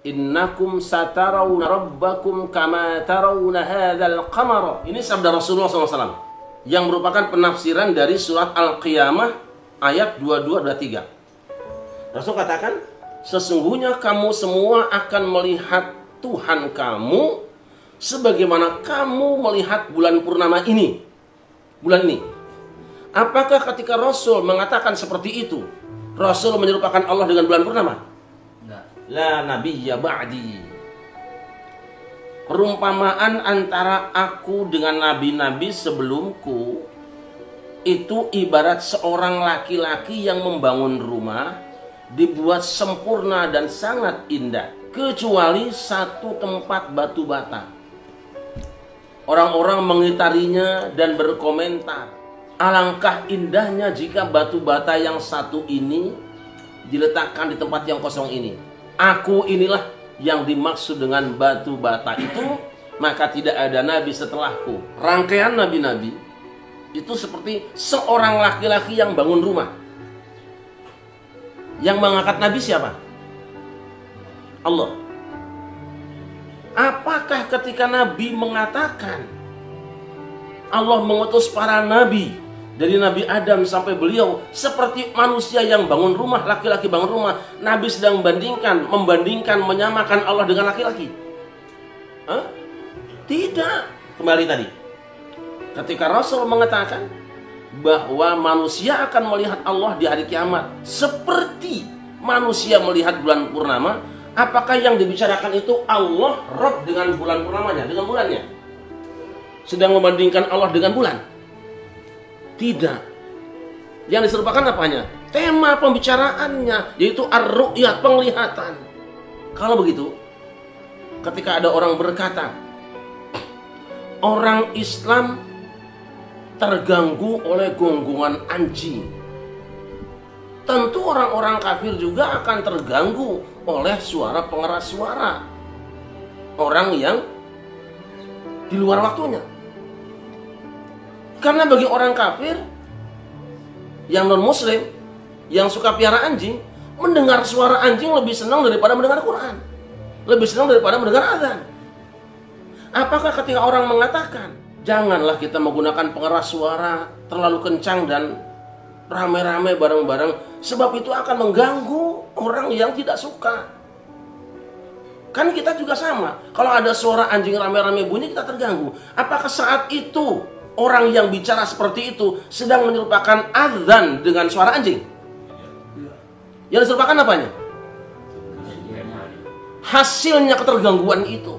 Innakum satarawna rabbakum kama tarawna hadzal qamara. Ini sabda Rasulullah SAW yang merupakan penafsiran dari surat Al-Qiyamah ayat 22-23. Rasul katakan, sesungguhnya kamu semua akan melihat Tuhan kamu sebagaimana kamu melihat bulan purnama ini. Bulan ini. Apakah ketika Rasul mengatakan seperti itu, Rasul menyerupakan Allah dengan bulan purnama? La nabiyya ba'di. Perumpamaan antara aku dengan nabi-nabi sebelumku itu ibarat seorang laki-laki yang membangun rumah, dibuat sempurna dan sangat indah, kecuali satu tempat batu bata. Orang-orang mengitarinya dan berkomentar, alangkah indahnya jika batu bata yang satu ini diletakkan di tempat yang kosong ini. Aku inilah yang dimaksud dengan batu bata itu, maka tidak ada nabi setelahku. Rangkaian nabi-nabi itu seperti seorang laki-laki yang bangun rumah. Yang mengangkat nabi siapa? Allah. Apakah ketika nabi mengatakan Allah mengutus para nabi dari Nabi Adam sampai beliau seperti manusia yang bangun rumah, laki-laki bangun rumah, nabi sedang membandingkan, menyamakan Allah dengan laki-laki? Tidak. Kembali tadi, ketika Rasul mengatakan bahwa manusia akan melihat Allah di hari kiamat seperti manusia melihat bulan purnama, apakah yang dibicarakan itu Allah Rabb dengan bulan purnamanya, dengan bulannya? Sedang membandingkan Allah dengan bulan? Tidak. Yang diserupakan apanya? Tema pembicaraannya, yaitu ar-ru'yah, penglihatan. Kalau begitu, ketika ada orang berkata orang Islam terganggu oleh gonggongan anjing, tentu orang-orang kafir juga akan terganggu oleh suara pengeras suara orang yang di luar waktunya. Karena bagi orang kafir yang non-muslim, yang suka piara anjing, mendengar suara anjing lebih senang daripada mendengar Quran, lebih senang daripada mendengar azan. Apakah ketika orang mengatakan janganlah kita menggunakan pengeras suara terlalu kencang dan ramai-ramai bareng-bareng, sebab itu akan mengganggu orang yang tidak suka? Kan kita juga sama. Kalau ada suara anjing ramai-ramai bunyi, kita terganggu. Apakah saat itu orang yang bicara seperti itu sedang menyerupakan azan dengan suara anjing? Yang diserupakan apanya? Hasilnya ketergangguan itu.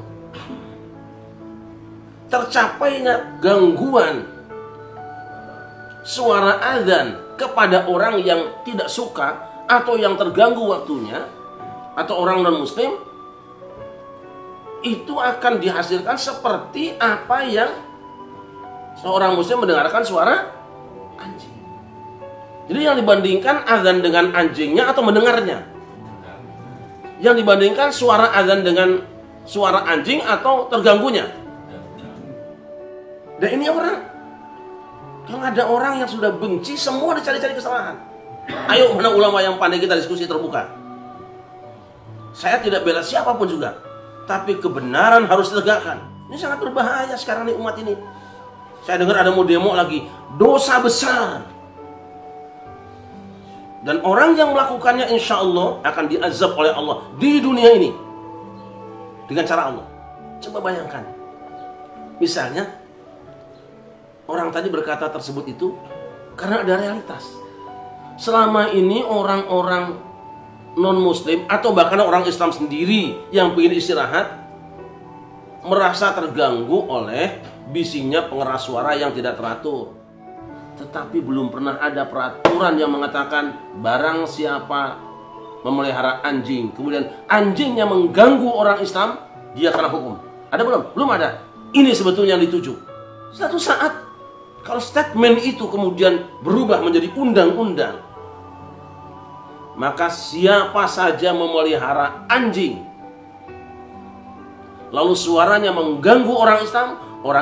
Tercapainya gangguan suara azan kepada orang yang tidak suka atau yang terganggu waktunya, atau orang non-muslim, itu akan dihasilkan seperti apa yang seorang muslim mendengarkan suara anjing. Jadi yang dibandingkan azan dengan anjingnya atau mendengarnya? Yang dibandingkan suara azan dengan suara anjing atau terganggunya? Dan ini orang, kalau ada orang yang sudah benci, semua dicari-cari kesalahan. Ayo, mana ulama yang pandai, kita diskusi terbuka. Saya tidak bela siapapun juga, tapi kebenaran harus ditegakkan. Ini sangat berbahaya sekarang nih umat ini. Saya dengar ada mau demo lagi, dosa besar. Dan orang yang melakukannya insya Allah akan diazab oleh Allah di dunia ini dengan cara Allah. Coba bayangkan, misalnya orang tadi berkata tersebut itu karena ada realitas. Selama ini orang-orang non-muslim atau bahkan orang Islam sendiri yang ingin istirahat merasa terganggu oleh bisingnya pengeras suara yang tidak teratur. Tetapi belum pernah ada peraturan yang mengatakan barang siapa memelihara anjing, kemudian anjingnya mengganggu orang Islam, dia kena hukum. Ada belum? Belum ada. Ini sebetulnya yang dituju. Suatu saat kalau statement itu kemudian berubah menjadi undang-undang, maka siapa saja memelihara anjing lalu suaranya mengganggu orang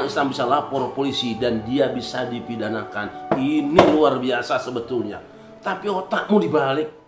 Islam bisa lapor polisi dan dia bisa dipidanakan. Ini luar biasa sebetulnya. Tapi otakmu dibalik.